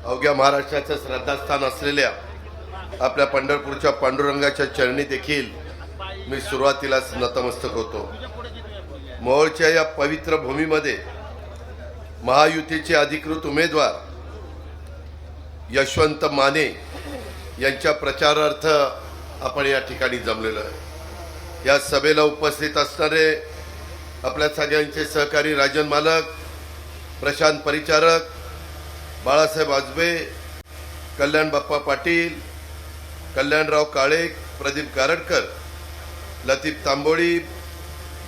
अवघ्या महाराष्ट्राचं श्रद्धास्थान असलेल्या आपल्या पंढरपूरच्या पांडुरंगाच्या चरणी देखील मी सुरुवातीलाच नतमस्तक होतो। मोहोळच्या या पवित्र भूमीमध्ये महायुतीचे अधिकृत उमेदवार यशवंत माने यांच्या प्रचारार्थ आपण या ठिकाणी जमलेलो आहे। या सभेला उपस्थित असणारे आपल्या सगळ्यांचे सहकारी राजन मालक, प्रशांत परिचारक, बाळासाहेब आजबे, कल्याण बाप्पा पाटील, कल्याणराव काळे, प्रदीप गारडकर, लतीफ तांबोळी,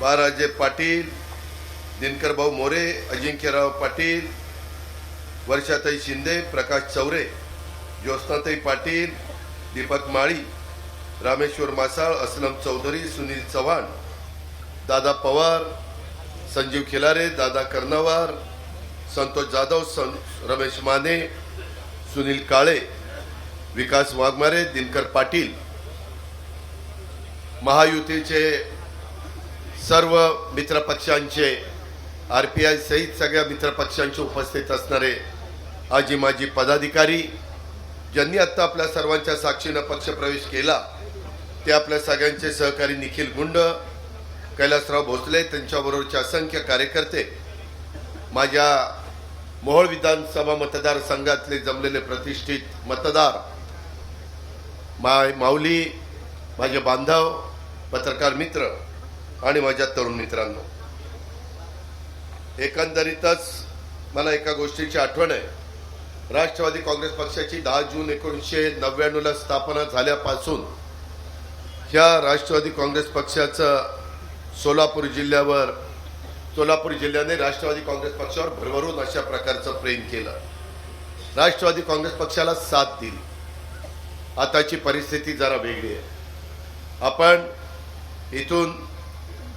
बाराजे पाटील, दिनकर भाऊ मोरे, अजिंक्यराव पाटील, वर्षाताई शिंदे, प्रकाश चौरे, ज्योत्स्नाताई पाटील, दीपक माळी, रामेश्वर मासाळ, असलम चौधरी, सुनील चव्हाण, दादा पवार, संजीव खिलारे, दादा कर्नावार, संतोष जाधव, रमेश माने, सुनील काळे, विकास वाघमारे, दिनकर पाटील, महायुतीचे सर्व मित्रपक्षांचे, आरपीआय सहित सगळ्या मित्रपक्षांचे उपस्थित असणारे आजी माजी पदाधिकारी, ज्यांनी आता आपल्या सर्वांच्या साक्षीनं पक्षप्रवेश केला ते आपल्या सगळ्यांचे सहकारी निखिल गुंड, कैलासराव भोसले, त्यांच्याबरोबरचे असंख्य कार्यकर्ते, माझ्या मोहोळ विधानसभा मतदारसंघातले जमलेले प्रतिष्ठित मतदार, माऊली, माझे बांधव, पत्रकार मित्र आणि माझ्या तरुण मित्रांनो, एकंदरीतच मला एका गोष्टीची आठवण आहे। राष्ट्रवादी काँग्रेस पक्षाची 10 जून 1999ला स्थापना झाल्यापासून ह्या राष्ट्रवादी काँग्रेस पक्षाचं सोलापूर जिल्ह्याने राष्ट्रवादी काँग्रेस पक्षावर भरभरून अशा प्रकारचं प्रेम केलं, राष्ट्रवादी काँग्रेस पक्षाला साथ दिली। आताची परिस्थिती जरा वेगळी आहे। आपण इथून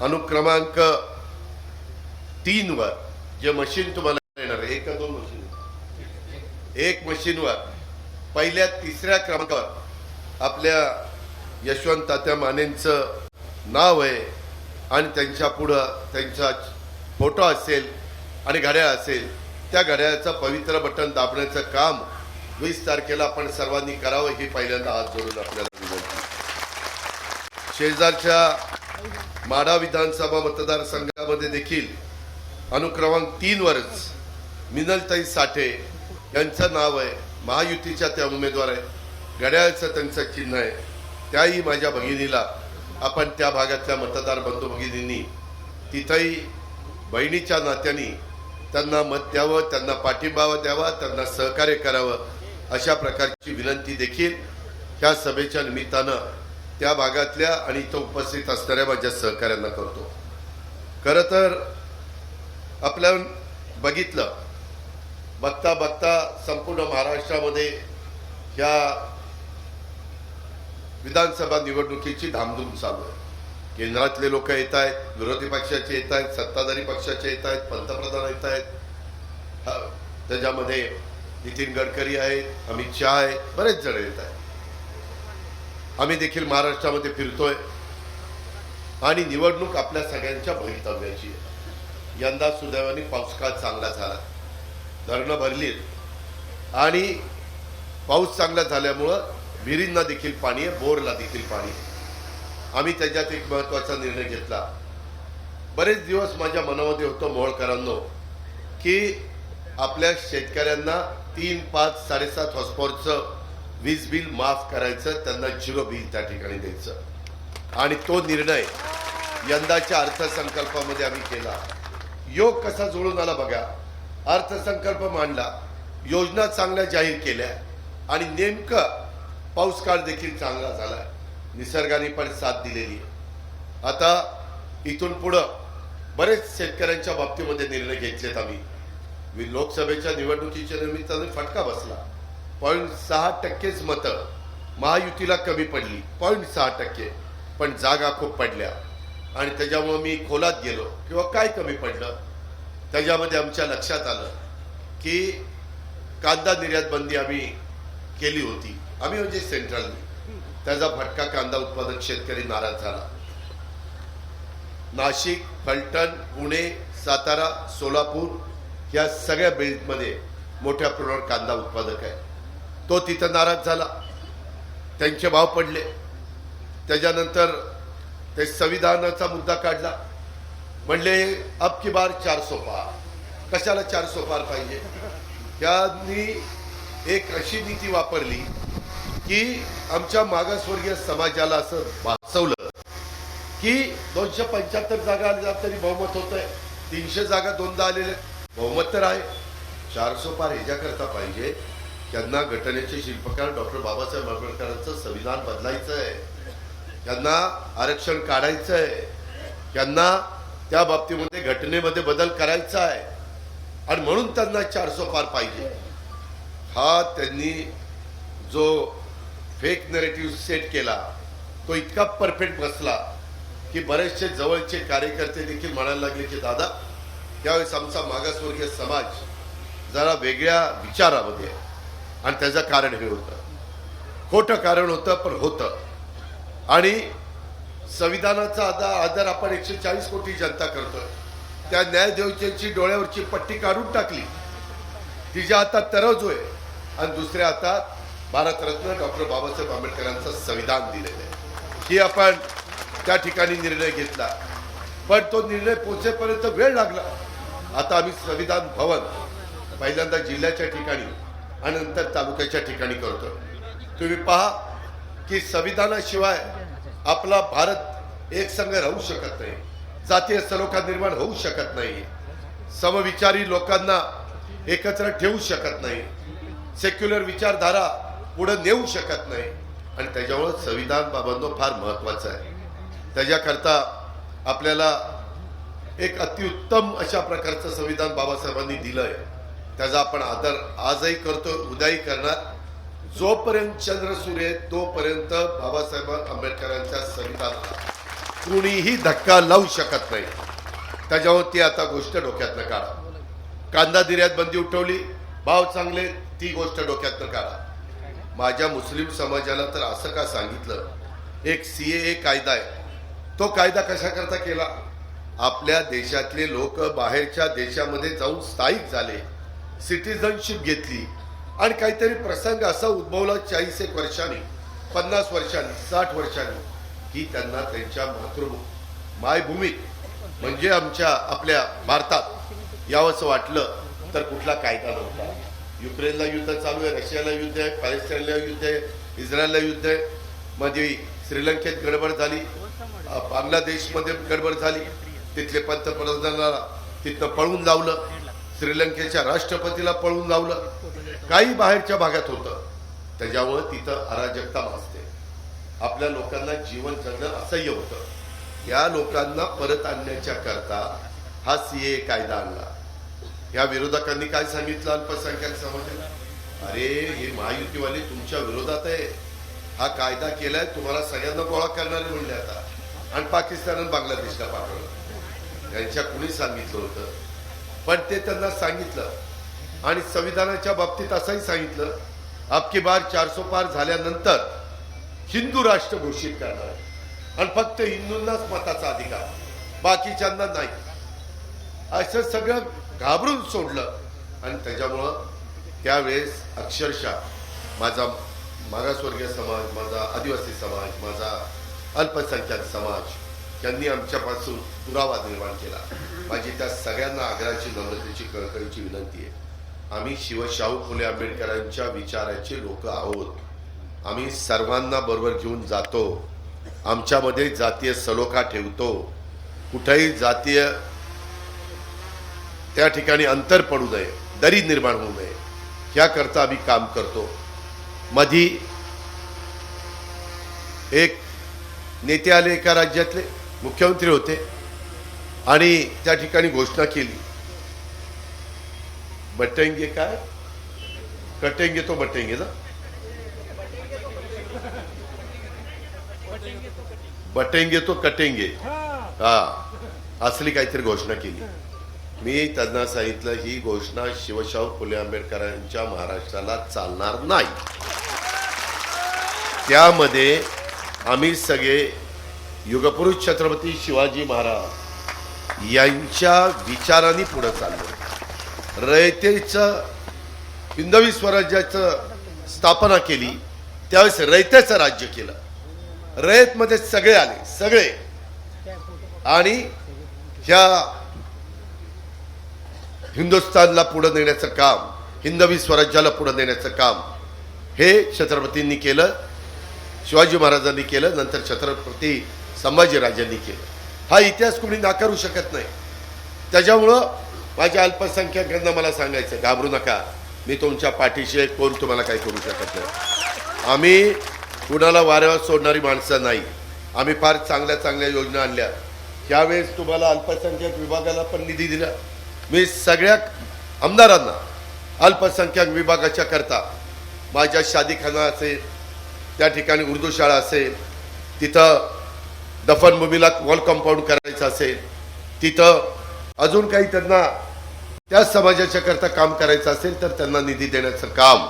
अनुक्रमांक 3 वर जे मशीन तुम्हाला येणार आहे, 1 का 2 मशीन, 1 मशीनवर पहिल्या 3ऱ्या क्रमांकावर आपल्या यशवंत तात्या मानेंचं नाव आहे आणि त्यांच्या पुढं त्यांचा फोटो असेल आणि घड्याळ असेल। त्या घड्याळाचं पवित्र बटन दाबण्याचं काम 20 तारखेला आपण सर्वांनी करावं ही पहिल्यांदा हात जोडून आपल्याला विनंती। शेजारच्या माढा विधानसभा मतदारसंघामध्ये देखील अनुक्रमांक 3 वरच मिनलताई साठे यांचं नाव आहे, महायुतीच्या त्या उमेदवार आहे, घड्याळाचं त्यांचं चिन्ह आहे। त्याही माझ्या भगिनीला आपण त्या भागातल्या मतदार बंधू भगिनींनी तिथेही बहिणीच्या नात्याने त्यांना मत द्यावं, त्यांना पाठिंबा द्यावा, त्यांना सहकार्य करावं अशा प्रकारची विनंती देखील ह्या सभेच्या निमित्तानं त्या भागातल्या आणि इथं उपस्थित असणाऱ्या माझ्या सहकाऱ्यांना करतो। खरं तर आपल्या बघता बघता संपूर्ण महाराष्ट्रामध्ये ह्या विधानसभा निवडणुकीची धामधूम चालू आहे। केंद्रातले लोक येत आहेत, विरोधी पक्षाचे येत आहेत, सत्ताधारी पक्षाचे येत आहेत, पंतप्रधान येत आहेत, त्याच्यामध्ये नितीन गडकरी आहेत, अमित शहा आहेत, बरेच जण येत आहेत। आम्ही देखील महाराष्ट्रामध्ये फिरतोय आणि निवडणूक आपल्या सगळ्यांच्या भवितव्याची आहे। यंदा सुदैवाने पाऊस काळ चांगला झाला, धरणं भरली आणि पाऊस चांगला झाल्यामुळं विहिरींना देखील पाणी आहे, बोरला देखील पाणी आहे। आम्ही त्याच्यात एक महत्त्वाचा निर्णय घेतला। बरेच दिवस माझ्या मनामध्ये होतं मोहोळकरांनो की आपल्या शेतकऱ्यांना 3, 5, 7.5 हॉर्सपॉवरचं वीज बिल माफ करायचं, त्यांना 0 बिल त्या ठिकाणी द्यायचं आणि तो निर्णय यंदाच्या अर्थसंकल्पामध्ये आम्ही केला। योग कसा जुळून आला बघा, अर्थसंकल्प मांडला, योजना चांगल्या जाहीर केल्या आणि नेमकं पाऊस काळ देखील चांगला झाला, निसर्गाने पण साथ दिलेली आहे। आता इथून पुढं बरेच शेतकऱ्यांच्या बाबतीमध्ये निर्णय घेतलेत आम्ही। लोकसभेच्या निवडणुकीच्या निमित्ताने फटका बसला, 0.6%च मतं महायुतीला कमी पडली, 0.6%, पण जागा खूप पडल्या आणि त्याच्यामुळे मी खोलात गेलो किंवा काय कमी पडलं त्याच्यामध्ये आमच्या लक्षात आलं की कांदा निर्यात बंदी आम्ही केली होती, आम्ही म्हणजे सेंट्रलनी, त्याचा फटका कांदा उत्पादक शेतकरी नाराज झाला। नाशिक, फलटण, पुणे, सातारा, सोलापूर या सगळ्या बेल्टमध्ये मोठ्या प्रमाणावर कांदा उत्पादक आहे। तो तिथं नाराज झाला, त्यांचे भाव पडले. त्याच्यानंतर ते संविधानाचा मुद्दा काढला, म्हणले अब की बार 400 पार. कशाला 400 पार पाहिजे? त्यांनी एक अशी नीती वापरली की आमच्या मागासवर्गीय समाजाला असं भासवलं की 275 जागा आल्या तरी बहुमत होत आहे, 300 जागा दोनदा आलेले बहुमत तर आहे. 400 पार ह्याच्याकरता पाहिजे, त्यांना घटनेचे शिल्पकार डॉक्टर बाबासाहेब आंबेडकरांचं संविधान बदलायचं आहे, त्यांना आरक्षण काढायचं आहे, त्यांना त्या बाबतीमध्ये घटनेमध्ये बदल करायचा आहे आणि म्हणून त्यांना 400 पार पाहिजे. हा त्यांनी जो फेक नरेटिव्ह सेट केला तो इतका परफेक्ट बसला की बरेचसे जवळचे कार्यकर्ते देखील म्हणायला लागले की दादा, त्यावेळेस आमचा मागासवर्गीय समाज जरा वेगळ्या विचारामध्ये, आणि त्याचं कारण हे होतं, खोटं कारण होतं पण होतं. आणि संविधानाचा आदर आपण 140 कोटी जनता करतोय, त्या न्यायदेवतेची डोळ्यावरची पट्टी काढून टाकली, तिच्या हातात तराजू आहे आणि दुसऱ्या हातात भारतरत्न डॉक्टर बाबासाहेब आंबेडकरांचं संविधान दिलेलं आहे. की आपण त्या ठिकाणी निर्णय घेतला, पण तो निर्णय पोहोचेपर्यंत वेळ लागला. आता आम्ही संविधान भवन पहिल्यांदा जिल्ह्याच्या ठिकाणी आणि नंतर तालुक्याच्या ठिकाणी करतो. तुम्ही पहा की संविधानाशिवाय आपला भारत एक संघ राहू शकत नाही, जातीय सलोखा निर्माण होऊ शकत नाही, समविचारी लोकांना एकत्र ठेवू शकत नाही, सेक्युलर विचारधारा पुढे नेऊ शकत नाही. आणि त्याच्यामुळे संविधान बाबांनो फार महत्वाचं आहे. त्याच्याकरता आपल्याला एक अतिउत्तम अशा प्रकारचं संविधान बाबासाहेबांनी दिलंय, त्याचा आपण आदर आजही करतो, उद्याही करणार. जोपर्यंत चंद्र सूर्य तोपर्यंत बाबासाहेब आंबेडकरांच्या संविधानाला कुणीही धक्का लावू शकत नाही. त्याच्यावर ती आता गोष्ट डोक्यातनं काढा. कांदा निर्यात बंदी उठवली, भाव चांगले, ती गोष्ट डोक्यातनं काढा. माझ्या मुस्लिम समाजाला तर असं का सांगितलं, एक CAA कायदा आहे, तो कायदा कशाकरता केला? आपल्या देशातले लोक बाहेरच्या देशामध्ये जाऊन स्थायिक झाले, सिटिझनशिप घेतली आणि काहीतरी प्रसंग असा उद्भवला 40 वर्षांनी, 50 वर्षांनी, 60 वर्षांनी की त्यांना त्यांच्या मायभूमीत म्हणजे आपल्या भारतात यावंसं वाटलं. तर कुठला कायदा नव्हता. युक्रेनला युद्ध चालू आहे, रशियाला युद्ध आहे, पॅलेस्टाईनला युद्ध आहे, इस्रायलला युद्ध आहे, मध्ये श्रीलंकेत गडबड झाली, बांगलादेशमध्ये गडबड झाली, तिथले पंतप्रधानाला तिथनं पळून लावलं, श्रीलंकेच्या राष्ट्रपतीला पळून लावलं, काही बाहेरच्या भागात होतं. त्याच्यामुळे तिथं अराजकता भासते, आपल्या लोकांना जीवन जगणं असह्य होतं. या लोकांना परत आणण्याच्या करता हा CAA कायदा आणला. या विरोधकांनी काय सांगितलं अल्पसंख्याक समाजाला? अरे हे महायुतीवाले तुमच्या विरोधात आहे, हा कायदा केलाय, तुम्हाला सगळ्यांना गोळा करणारे म्हणले आता, आणि पाकिस्तान बांगलादेशला पाठवलं. त्यांच्या कुणी सांगितलं होतं? पण ते त्यांना सांगितलं. आणि संविधानाच्या बाबतीत असंही सांगितलं, अब की बार 400 पार झाल्यानंतर हिंदू राष्ट्र घोषित करणार आणि फक्त हिंदूंनाच मताचा अधिकार, बाकीच्यांना नाही. असं सगळं घाबरून सोडलं. आणि त्याच्यामुळं त्यावेळेस अक्षरशः माझा मागासवर्गीय समाज, माझा आदिवासी समाज, माझा अल्पसंख्याक समाज यांनी आमच्यापासून दुरावा निर्माण केला. माझी त्या सगळ्यांना आग्रहाची, नम्रतेची, कळकळीची विनंती आहे. आम्ही शाहू फुले आंबेडकरांच्या विचाराचे लोक आहोत. आम्ही सर्वांना बरोबर घेऊन जातो, आमच्यामध्ये जातीय सलोखा ठेवतो, कुठेही जातीय त्या ठिकाणी अंतर पडू नये, दरी निर्माण होऊ नये, याकरता आम्ही काम करतो. मधी एक नेते आले, एका राज्यातले मुख्यमंत्री होते, आणि त्या ठिकाणी घोषणा केली, बटेंगे काय कटेंगे तो बटेंगे ना, बटेंगे तो कटेंगे, हा असली काहीतरी घोषणा केली. मी त्यांना सांगितलं ही घोषणा शिवशाहू फुले आंबेडकरांच्या महाराष्ट्राला चालणार नाही. त्यामध्ये आम्ही सगळे युगपुरुष छत्रपती शिवाजी महाराज यांच्या विचारांनी पुढे चाललो. रयतेचं हिंदवी स्वराज्याचं स्थापना केली त्यावेळेस रयतेचं राज्य केलं. रयतमध्ये सगळे आले, सगळे, आणि ह्या हिंदुस्थानला पुढे नेण्याचं काम, हिंदवी स्वराज्याला पुढे नेण्याचं काम हे छत्रपतींनी केलं, शिवाजी महाराजांनी केलं, नंतर छत्रपती संभाजीराजांनी केलं. हा इतिहास कोणी नाकारू शकत नाही. त्याच्यामुळं माझ्या अल्पसंख्याकांना मला सांगायचं, घाबरू नका, मी तुमच्या पाठीशी आहे, कोण तुम्हाला काही करू शकत नाही. आम्ही कुणाला वाऱ्यावर सोडणारी माणसं नाही. आम्ही फार चांगल्या चांगल्या योजना आणल्या. त्यावेळेस तुम्हाला अल्पसंख्याक विभागाला पण निधी दिला. मी सगळ्या आमदारांना अल्पसंख्याक विभागाच्या करता माझ्या शादीखाना असेल, त्या ठिकाणी उर्दू शाळा असेल, तिथं दफनभूमीला वॉल कंपाऊंड करायचं असेल, तिथं अजून काही त्यांना त्या समाजाच्या करता काम करायचं असेल तर त्यांना निधी देण्याचं काम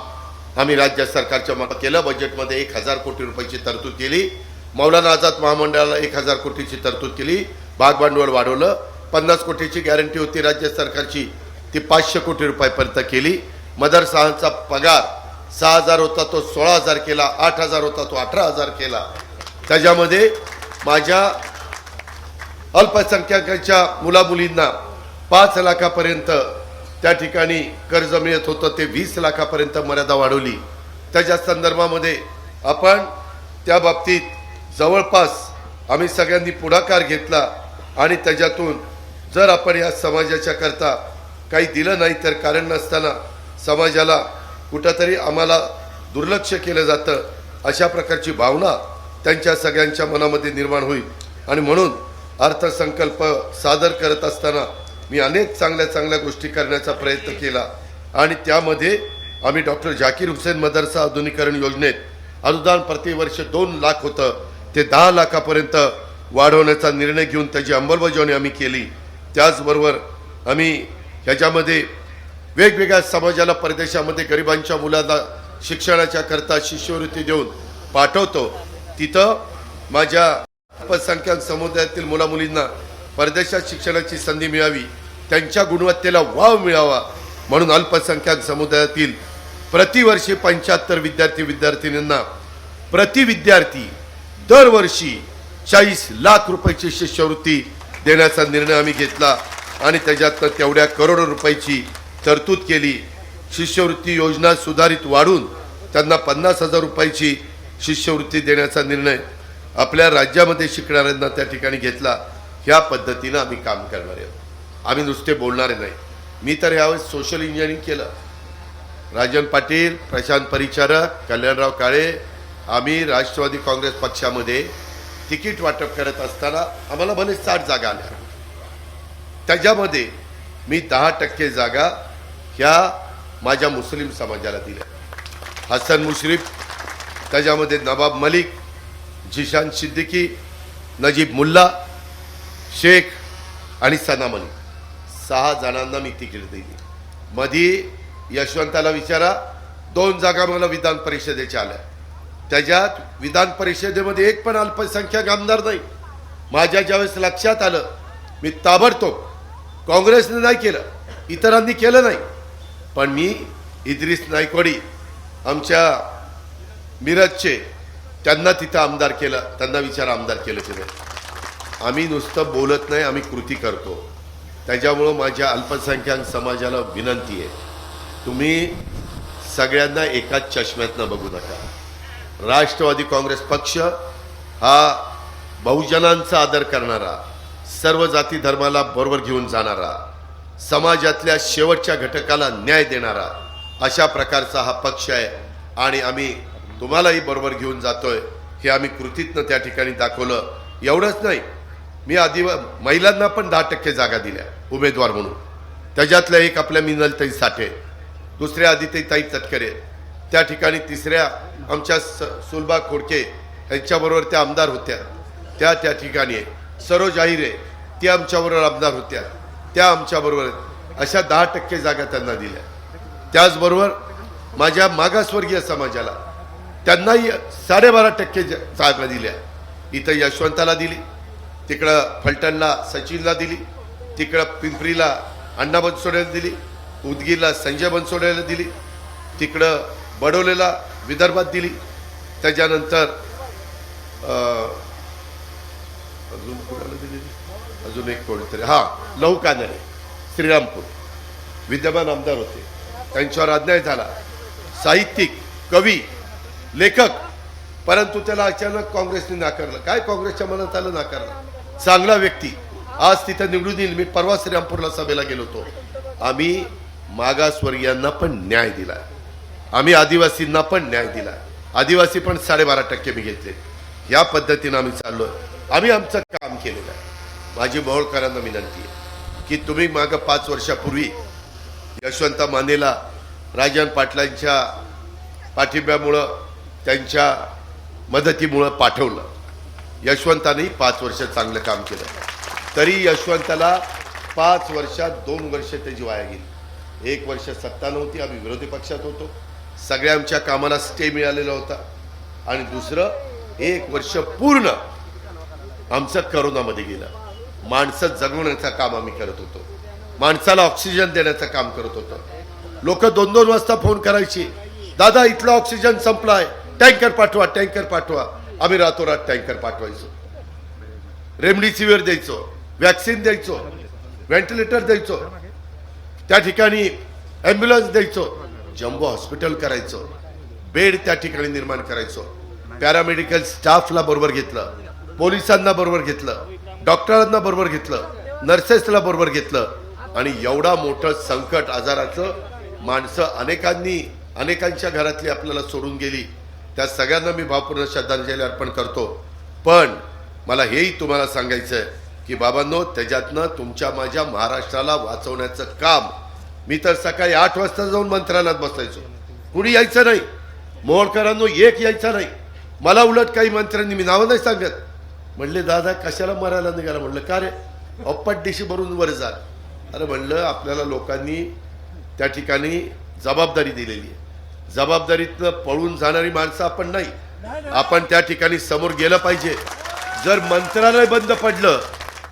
आम्ही राज्य सरकारच्या मागे केलं. बजेटमध्ये 1000 कोटी रुपयाची तरतूद केली. मौलाना आझाद महामंडळाला 1000 कोटीची तरतूद केली. भाग भांडवल वाढवलं. 50 कोटीची गॅरंटी होती राज्य सरकारची, ती 500 कोटी रुपयापर्यंत केली. मदरसांचा पगार 6000 होता तो 16000 केला, 8000 होता तो 18000 केला. त्याच्यामध्ये माझ्या अल्पसंख्याकांच्या मुलामुलींना 5 लाखापर्यंत त्या ठिकाणी कर्ज मिळत होतं, ते 20 लाखापर्यंत मर्यादा वाढवली. त्याच्या संदर्भामध्ये आपण त्या बाबतीत जवळपास आम्ही सगळ्यांनी पुढाकार घेतला आणि त्याच्यातून जर आपण या समाजाच्या करता काही दिलं नाही तर कारण नसताना समाजाला कुठंतरी आम्हाला दुर्लक्ष केलं जातं, अशा प्रकारची भावना त्यांच्या सगळ्यांच्या मनामध्ये निर्माण होईल. आणि म्हणून अर्थसंकल्प सादर करत असताना मी अनेक चांगल्या चांगल्या गोष्टी करण्याचा प्रयत्न केला. आणि त्यामध्ये आम्ही डॉक्टर झाकीर हुसेन मदरसा आधुनिकीकरण योजनेत अनुदान प्रतिवर्ष 2 लाख होतं, ते 10 लाखापर्यंत वाढवण्याचा निर्णय घेऊन त्याची अंमलबजावणी आम्ही केली. त्याचबरोबर आम्ही ह्याच्यामध्ये वेगवेगळ्या समाजाला परदेशामध्ये गरिबांच्या मुलांना शिक्षणाच्या करता शिष्यवृत्ती देऊन पाठवतो. तिथं माझ्या अल्पसंख्याक समुदायातील मुलामुलींना परदेशात शिक्षणाची संधी मिळावी, त्यांच्या गुणवत्तेला वाव मिळावा म्हणून अल्पसंख्याक समुदायातील प्रतिवर्षी 75 विद्यार्थिनींना प्रति विद्यार्थी दरवर्षी 40 लाख रुपयाची शिष्यवृत्ती देण्याचा निर्णय आम्ही घेतला. आणि त्याच्यात तेवढ्या करोडो रुपयाची तरतूद केली. शिष्यवृत्ती योजना सुधारित वाढून त्यांना 50,000 रुपयाची शिष्यवृत्ती देण्याचा निर्णय आपल्या राज्यामध्ये शिकणाऱ्यांना त्या ठिकाणी घेतला. ह्या पद्धतीनं आम्ही काम करणार आहोत. आम्ही नुसते बोलणारे नाही. मी तर यावेळेस सोशल इंजिनिअरिंग केलं. राजन पाटील, प्रशांत परिचारक, कल्याणराव काळे, आम्ही राष्ट्रवादी काँग्रेस पक्षामध्ये तिकीट वाटप करत असताना आम्हाला भले 60 जागा आल्या. त्याच्यामध्ये मी 10% जागा ह्या माझ्या मुस्लिम समाजाला दिल्या. हसन मुश्रीफ, त्याच्यामध्ये नवाब मलिक, जिशान सिद्दीकी, नजीब मुल्ला, शेख आणि सना मलिक, 6 जणांना मी तिकीट दिली. मध्ये यशवंताला विचारा, 2 जागा मला विधान परिषदेच्या आल्या. त्याच्यात विधान परिषदेमध्ये एक पण अल्पसंख्याक आमदार नाही. माझ्या ज्यावेळेस लक्षात आलं, मी ताबडतोब, काँग्रेसने नाही केलं, इतरांनी केलं नाही, पण मी इद्रिस नायकवाडी आमच्या मिरजचे, त्यांना तिथं आमदार केलं. त्यांना विचार आमदार केलं की नाही. आम्ही नुसतं बोलत नाही, आम्ही कृती करतो. त्याच्यामुळं माझ्या अल्पसंख्याक समाजाला विनंती आहे, तुम्ही सगळ्यांना एकाच चष्म्यातनं बघू नका. राष्ट्रवादी काँग्रेस पक्ष हा बहुजनांचा आदर करणारा, सर्व जाती धर्माला बरोबर घेऊन जाणारा, समाजातल्या शेवटच्या घटकाला न्याय देणारा अशा प्रकारचा हा पक्ष आहे. आणि आम्ही तुम्हालाही बरोबर घेऊन जातोय हे आम्ही कृतीतनं त्या ठिकाणी दाखवलं. एवढंच नाही, मी महिलांना पण 10% जागा दिल्या उमेदवार म्हणून. त्याच्यातल्या एक आपल्या मिनलताई साठे, दुसऱ्या आदित्यताई तटकरे, त्या ठिकाणी तिसऱ्या आमच्या सुलभा खोडके यांच्याबरोबर त्या आमदार होत्या. त्या ठिकाणी सरोज आहिरे, त्या आमच्याबरोबर आमदार होत्या, त्या आमच्याबरोबर. अशा 10% जागा त्यांना दिल्या. त्याचबरोबर माझ्या मागासवर्गीय समाजाला त्यांनाही 12.5% जागा दिल्या. इथं यशवंताला दिली, तिकडं फलटणला सचिनला दिली, तिकडं पिंपरीला अण्णा बनसोडेला दिली, उदगीरला संजय बनसोडेला दिली, तिकडं बडोलेला विदर्भात दिली, त्याच्यानंतर अजून कोणाला दिली, अजून एक कोणीतरी लहू कानडे श्रीरामपूर विद्यमान आमदार होते, त्यांच्यावर अन्याय झाला, साहित्यिक कवी लेखक, परंतु त्याला अचानक काँग्रेसने नाकारलं. काय काँग्रेसच्या मनात आलं, नाकारलं. चांगला व्यक्ती आज तिथं निवडून येईल. मी परवा श्रीरामपूरला सभेला गेलो होतो. आम्ही मागासवर्गीयांना पण न्याय दिला, आम्ही आदिवासींना पण न्याय दिला, आदिवासी पण 12.5% मी घेतले. या पद्धतीनं आम्ही चाललोय, आम्ही आमचं काम केलेलं आहे. माझी मोहोळकरांना विनंती आहे की तुम्ही मागं 5 वर्षापूर्वी यशवंत मानेला राजन पाटलांच्या पाठिंब्यामुळं, त्यांच्या मदतीमुळं पाठवलं. यशवंतानेही 5 वर्ष चांगलं काम केलं, तरी यशवंताला 5 वर्षात 2 वर्ष त्याची वाया गेली. 1 वर्ष सत्ता नव्हती, आम्ही विरोधी पक्षात होतो, सगळ्या आमच्या कामाला स्टे मिळालेला होता. आणि दुसरं 1 वर्ष पूर्ण आमचं करोनामध्ये गेलं. माणसं जगवण्याचं काम आम्ही करत होतो, माणसाला ऑक्सिजन देण्याचं काम करत होतो. लोक 2-2 वाजता फोन करायची, दादा इथला ऑक्सिजन संपलाय, टँकर पाठवा, टँकर पाठवा. आम्ही रातोरात टँकर पाठवायचो, रेमडेसिवीर द्यायचो, वॅक्सिन द्यायचो, व्हेंटिलेटर द्यायचो, त्या ठिकाणी ॲम्ब्युलन्स द्यायचो, जम्बो हॉस्पिटल करायचो, बेड त्या ठिकाणी निर्माण करायचो, पॅरामेडिकल स्टाफला बरोबर घेतलं, पोलिसांना बरोबर घेतलं, डॉक्टरांना बरोबर घेतलं, नर्सेसला बरोबर घेतलं. आणि एवढा मोठं संकट आजाराचं, माणसं अनेकांच्या घरातली आपल्याला सोडून गेली. त्या सगळ्यांना मी भावपूर्ण श्रद्धांजली अर्पण करतो. पण मला हेही तुम्हाला सांगायचं आहे की बाबांनो, त्याच्यातनं तुमच्या माझ्या महाराष्ट्राला वाचवण्याचं काम. मी तर सकाळी 8 वाजता जाऊन मंत्रालयात बसायचो, कुणी यायचं नाही, मोहोळकरांनो एक यायचा नाही. मला उलट काही मंत्र्यांनी, मी नावं नाही सांगत, म्हणले दादा कशाला मरायला निघाला. म्हणलं का रे, अप्पट दिशी भरून वर जा. अरे म्हणलं, आपल्याला लोकांनी त्या ठिकाणी जबाबदारी दिलेली आहे, जबाबदारीतनं पळून जाणारी माणसं आपण नाही, आपण त्या ठिकाणी समोर गेलं पाहिजे. जर मंत्रालय बंद पडलं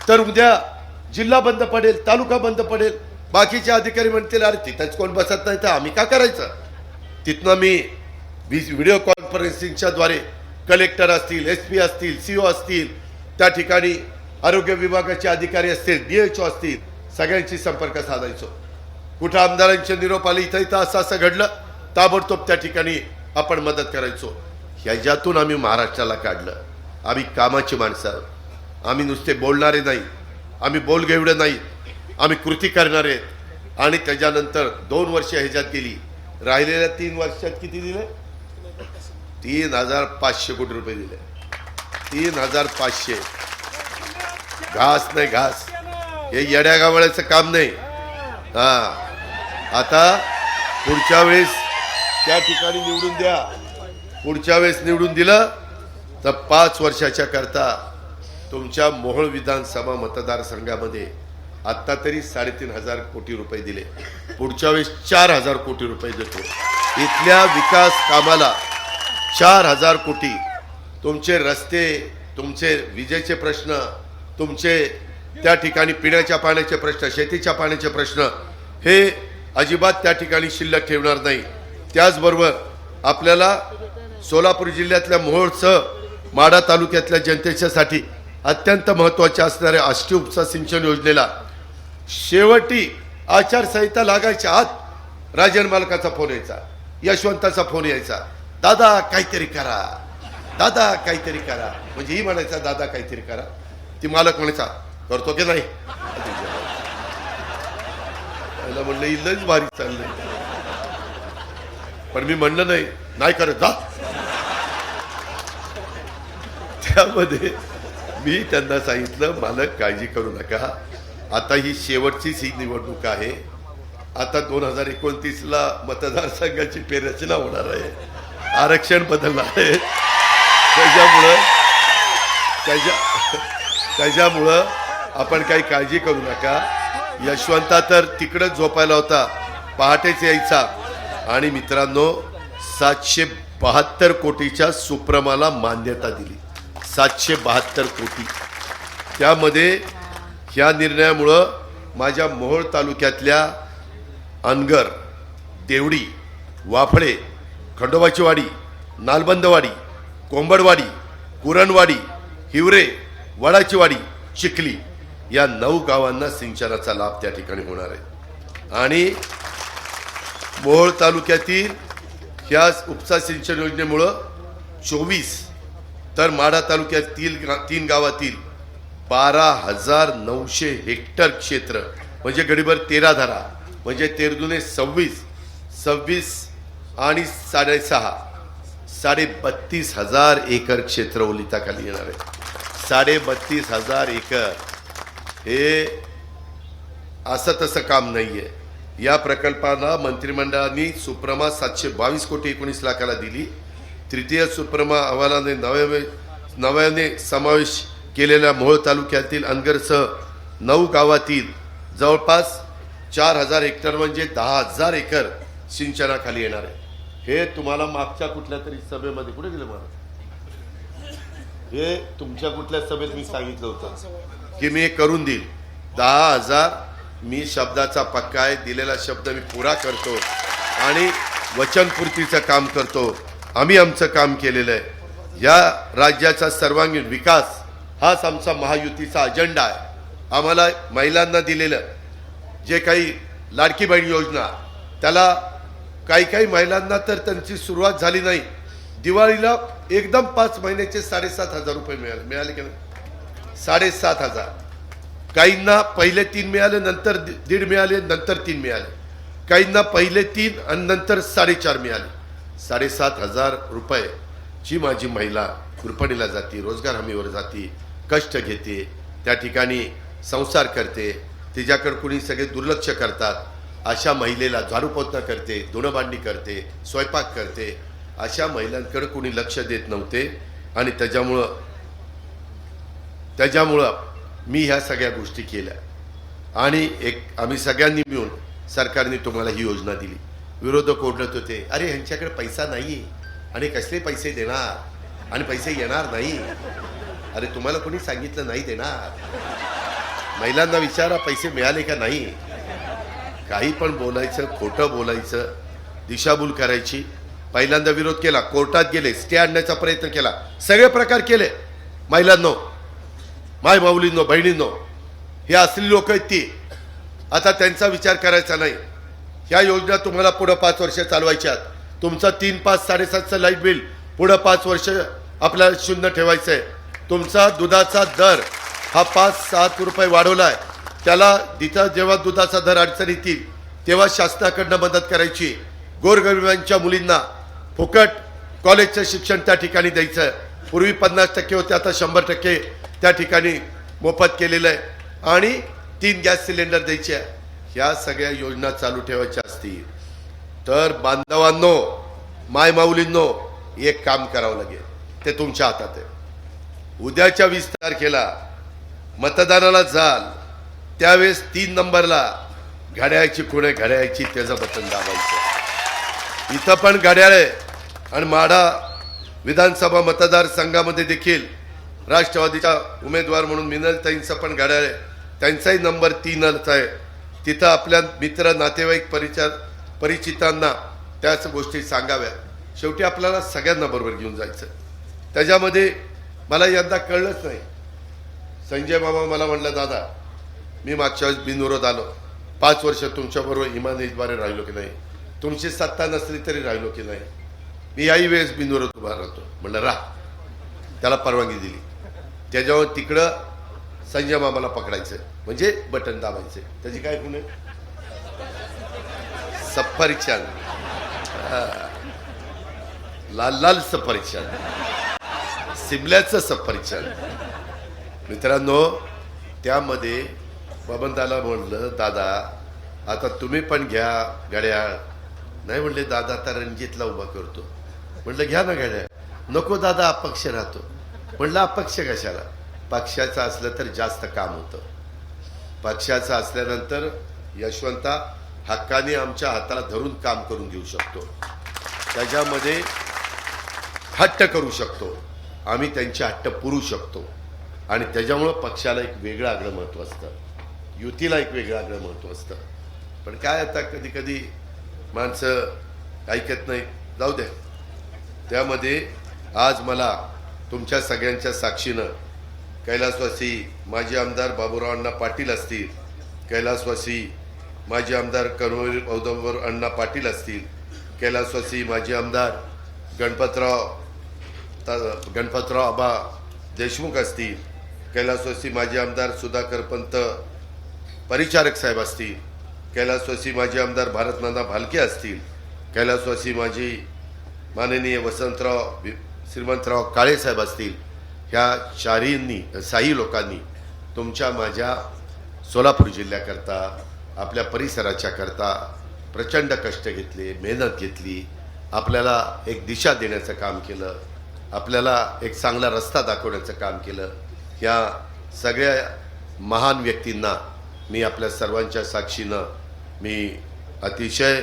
तर उद्या जिल्हा बंद पडेल, तालुका बंद पडेल. बाकीचे अधिकारी म्हणतील अरे तिथंच कोण बसत नाही तर आम्ही का करायचं. तिथनं मी व्हिडिओ कॉन्फरन्सिंगच्या द्वारे कलेक्टर असतील, SP असतील, CO असतील, त्या ठिकाणी आरोग्य विभागाचे अधिकारी असतील, DHO असतील, सगळ्यांशी संपर्क साधायचो. कुठं आमदारांचे निरोप आले, इथं असं घडलं, ताबडतोब त्या ठिकाणी आपण मदत करायचो. ह्याच्यातून आम्ही महाराष्ट्राला काढलं. आम्ही कामाची माणसं आहोत, आम्ही नुसते बोलणारे नाही, आम्ही बोलगेवढे नाही, आम्ही कृती करणारे आहेत. आणि त्याच्यानंतर 2 वर्ष ह्याच्यात गेली, राहिलेल्या 3 वर्षात किती दिले, 3,500 कोटी रुपये दिले. 3,500. घास नाही घास, हे येड्या गावळ्याचं काम नाही. आता पुढच्या वेळेस त्या ठिकाणी निवडून द्या, पुढच्या वेळेस निवडून दिलं तर 5 वर्षाच्या करता तुमच्या मोहोळ विधानसभा मतदारसंघामध्ये आत्ता तरी 3,500 कोटी रुपये दिले, पुढच्या वेळेस 4,000 कोटी रुपये देतो. इथल्या विकास कामाला 4,000 कोटी. तुमचे रस्ते, तुमचे विजेचे प्रश्न, तुमचे त्या ठिकाणी पिण्याच्या पाण्याचे प्रश्न, शेतीच्या पाण्याचे प्रश्न, हे अजिबात त्या ठिकाणी शिल्लक ठेवणार नाही. त्याचबरोबर आपल्याला सोलापूर जिल्ह्यातल्या मोहोळचं, माढा तालुक्यातल्या जनतेच्यासाठी अत्यंत महत्त्वाच्या असणाऱ्या आष्टी उपसा सिंचन योजनेला शेवटी आचारसंहिता लागायच्या आत राजन मालकाचा फोन यायचा, यशवंताचा फोन यायचा, दादा काहीतरी करा, दादा काहीतरी करा. म्हणजे ही म्हणायचा दादा काहीतरी करा, ती मालक म्हणायचा करतो की नाही. म्हणलं इल्लच भारी चाललंय, पण मी म्हणलं नाही करत जा. त्यामध्ये मी त्यांना सांगितलं मालक काळजी करू नका, आता ही शेवटचीच ही निवडणूक आहे. आता 2029ला मतदारसंघाची फेररचना होणार आहे, आरक्षण बदलणार आहे. त्याच्यामुळं आपण काही काळजी करू नका. यशवंता तर तिकडंच झोपायला होता, पहाटेच यायचा. आणि मित्रांनो, 772 कोटीच्या सुप्रमाला मान्यता दिली, 772 कोटी. त्यामध्ये ह्या निर्णयामुळं माझ्या मोहोळ तालुक्यातल्या अनगर, देवडी, वाफळे, खंडोबाची वाडी, नालबंदवाडी, कोंबडवाडी, कुरणवाडी, हिवरे, वडाची वाडी, चिखली या 9 गावांना सिंचनाचा लाभ त्या ठिकाणी होणार आहे। आणि मोहोळ तालुक्यातील ह्या उपसा सिंचन योजनेमुळे 24 तर माढा तालुक्यातील 3 गावातील 12,900 हेक्टर क्षेत्र म्हणजे गडीभर 13 धरा म्हणजे 13 26 26 आणि 6.5 32,000 एकर क्षेत्र ओलिताखाली येणार आहे। 32,500 एकर हे असं तसं काम नाहीये। या प्रकल्पाला मंत्रिमंडळाने सुप्रमा 722 कोटी 19 लाखाला दिली। तृतीय सुप्रमा अहवालाने नव्याने समावेश केलेल्या मोहोळ तालुक्यातील अनगरसह 9 गावातील जवळपास 4,000 हेक्टर म्हणजे 10,000 एकर सिंचनाखाली येणार आहे। हे तुम्हाला मागच्या कुठल्या तरी सभेमध्ये कुठे गेलं मला हे तुमच्या कुठल्या सभेत मी सांगितलं होतं की मी हे करून देईल। 10,000 मी शब्दाचा पक्का आहे, दिलेला शब्द मी पुरा करतो आणि वचनपूर्तीचं काम करतो। आम्ही आमचं काम केलेलं आहे। या राज्याचा सर्वांगीण विकास हाच आमचा महायुतीचा अजेंडा आहे। आम्हाला महिलांना दिलेलं जे काही लाडकी बहीण योजना त्याला काही महिलांना तर त्यांची सुरुवात झाली नाही, दिवाळीला एकदम 5 महिन्याचे 7,500 रुपये मिळाले की नाही 7,500। काहींना पहिले 3 मिळाले, नंतर 1.5 मिळाले, नंतर 3 मिळाले, काहींना पहिले 3 आणि नंतर 4.5 मिळाले। 7,500 रुपये जी माझी महिला कुरपणीला जाते, रोजगार हमीवर जाते, कष्ट घेते, त्या ठिकाणी संसार करते, तिच्याकडे कुणी सगळे दुर्लक्ष करतात, अशा महिलेला झाडू पोछा करते, धुणं भांडी करते, स्वयंपाक करते, अशा महिलांकडे कुणी लक्ष देत नव्हते। आणि त्याच्यामुळं मी ह्या सगळ्या गोष्टी केल्या आणि आम्ही सगळ्यांनी मिळून सरकारने तुम्हाला ही योजना दिली। विरोधक ओरडत होते, अरे ह्यांच्याकडे पैसा नाही आणि कसले पैसे देणार आणि पैसे येणार नाही। अरे तुम्हाला कोणी सांगितलं नाही देणार? महिलांना विचारा पैसे मिळाले का नाही। काही पण बोलायचं, खोटं बोलायचं, दिशाभूल करायची। पहिल्यांदा विरोध केला, कोर्टात गेले, स्टे आणण्याचा प्रयत्न केला, सगळे प्रकार केले। महिलांनो, माय माऊलींनो, बहिणींनो, हे असली लोक आहेत ती, आता त्यांचा विचार करायचा नाही। ह्या योजना तुम्हाला पुढे 5 वर्ष चालवायच्यात। तुमचं 3, 5, 7.5चं लाईट बिल पुढे 5 वर्ष आपल्याला शून्य ठेवायचं आहे। तुमचा दुधाचा दर हा 5-7 रुपये वाढवलाय, त्याला तिथं जेव्हा दुधाचा दर अडचण येतील तेव्हा शासनाकडनं मदत करायची। गोरगरिबांच्या मुलींना फुकट कॉलेजचं शिक्षण त्या ठिकाणी द्यायचं। पूर्वी 50% होते, आता 100% त्या ठिकाणी मोफत केलेलं आहे। आणि 3 गॅस सिलेंडर द्यायचे। ह्या सगळ्या योजना चालू ठेवायच्या असतील तर बांधवांनो, माय माऊलींनो, एक काम करावं लागेल, ते तुमच्या हातात आहे। उद्याच्या 20 तारखेला मतदानाला जाल त्यावेळेस 3 नंबरला घड्याळाची खुणे घड्याळाची त्याचं बटन दाबायचं। इथं पण घड्याळ आहे आणि माढा विधानसभा मतदारसंघामध्ये देखील राष्ट्रवादीचा उमेदवार म्हणून मिनलताईंचा पण घड्याळ आहे, त्यांचाही नंबर 3च आहे। तिथं आपल्या मित्र, नातेवाईक, परिचितांना त्याच गोष्टी सांगाव्या। शेवटी आपल्याला सगळ्यांना बरोबर घेऊन जायचं। त्याच्यामध्ये मला यंदा कळलंच नाही, संजय मामा मला म्हणलं, दादा मी मागच्या वेळेस बिनविरोध आलो, 5 वर्ष तुमच्याबरोबर इमानदारीद्वारे राहिलो की नाही, तुमची सत्ता नसली तरी राहिलो की नाही, मी याही वेळेस बिनविरोध उभा राहतो। म्हणलं राह, त्याला परवानगी दिली। त्याच्यावर तिकडं संजय मामाला पकडायचं म्हणजे बटन दाबायचं। त्याची काय गुन्हे? सफरचंद, लाल लाल सफरचंद, सिमल्याचं सफरचंद। मित्रांनो, त्यामध्ये बबनदाला म्हणलं, दादा आता तुम्ही पण घ्या घड्याळ। नाही म्हणले, दादा आता रणजितला उभा करतो। म्हटलं घ्या ना घड्याळ। नको दादा, अपक्ष राहतो। म्हटलं अपक्ष कशाला? पक्षाचं असलं तर जास्त काम होतं। पक्षाचं असल्यानंतर यशवंता हक्काने आमच्या हाताला धरून काम करून घेऊ शकतो, त्याच्यामध्ये हट्ट करू शकतो, आम्ही त्यांचे हट्ट पुरू शकतो। आणि त्याच्यामुळं पक्षाला एक वेगळं आगळं महत्त्व असतं, युतीला एक वेगळं आगळं महत्त्व असतं। पण काय आता कधी कधी माणसं ऐकत नाही, जाऊ दे, त्यामध्ये आज मला तुमच्या सगळ्यांच्या साक्षीनं कैलासवासी माजी आमदार बाबूराव अण्णा पाटील असतील, कैलासवासी माजी आमदार कर्मवीर औदंबर अण्णा पाटील असतील, कैलासवासी माजी आमदार गणपतराव आबा देशमुख असतील, कैलासवासी माजी आमदार सुधाकर पंत परिचारक साहेब असतील, कैलासवासी माजी आमदार भारतनाना भालके असतील, कैलासवासी माजी माननीय वसंतराव श्रीमंतराव काळे साहेब असतील, ह्या साही लोकांनी तुमच्या माझ्या सोलापूर जिल्ह्याकरता आपल्या परिसराच्या करता प्रचंड कष्ट घेतले, मेहनत घेतली, आपल्याला एक दिशा देण्याचं काम केलं, आपल्याला एक चांगला रस्ता दाखवण्याचं काम केलं. ह्या सगळ्या महान व्यक्तींना मी आपल्या सर्वांच्या साक्षीनं मी अतिशय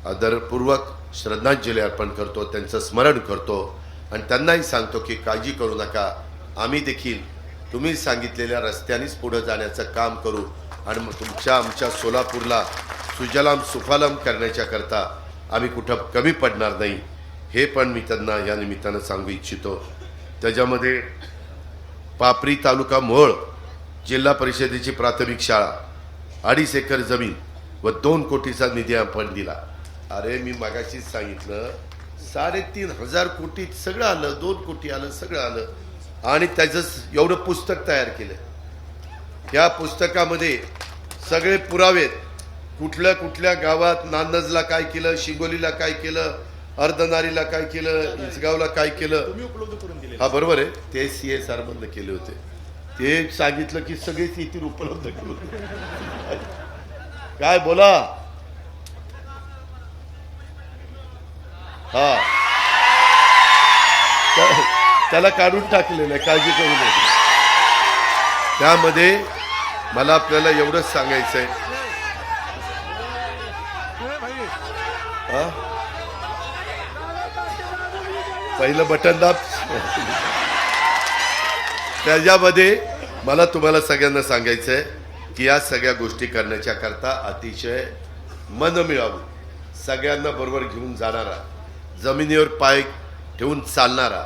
आदरपूर्वक श्रद्धांजली अर्पण करतो, त्यांचं स्मरण करतो आणि त्यांनाही सांगतो की काळजी करू नका, आम्ही देखील तुम्ही सांगितलेल्या रस्त्यानेच पुढे जाण्याचं काम करू आणि मग आमच्या सोलापूरला सुजलाम सुफलाम करण्याच्या करता आम्ही कुठं कमी पडणार नाही, हे पण मी त्यांना या निमित्तानं सांगू इच्छितो. त्याच्यामध्ये पापरी तालुका मोहोळ जिल्हा परिषदेची प्राथमिक शाळा 2.5 एकर जमीन व 2 कोटीचा निधी आपण दिला. अरे मी मगाशीच सांगितलं 3,500 कोटीत सगळं आलं, 2 कोटी आलं, सगळं आलं आणि त्याचं एवढं पुस्तक तयार केलं. या पुस्तकामध्ये सगळे पुरावे, कुठल्या कुठल्या गावात नांदजला काय केलं, शिंगोलीला काय केलं, अर्धनारीला काय केलं, इंचगावला काय केलं, हा बरोबर आहे, ते CSR बंद केले होते, ते सांगितलं की सगळेच येथील उपलब्ध केले. काय बोला, हा त्याला काढून टाकलेलं आहे, काळजी करू नये. त्यामध्ये मला आपल्याला एवढंच सांगायचं आहे, पहिलं बटन दाब. त्याच्यामध्ये मला तुम्हाला सगळ्यांना सांगायचं आहे की या सगळ्या गोष्टी करण्याच्या करता अतिशय मन मिळावं, सगळ्यांना बरोबर घेऊन जाणारा, जमिनीवर पाय ठेवून चालणारा,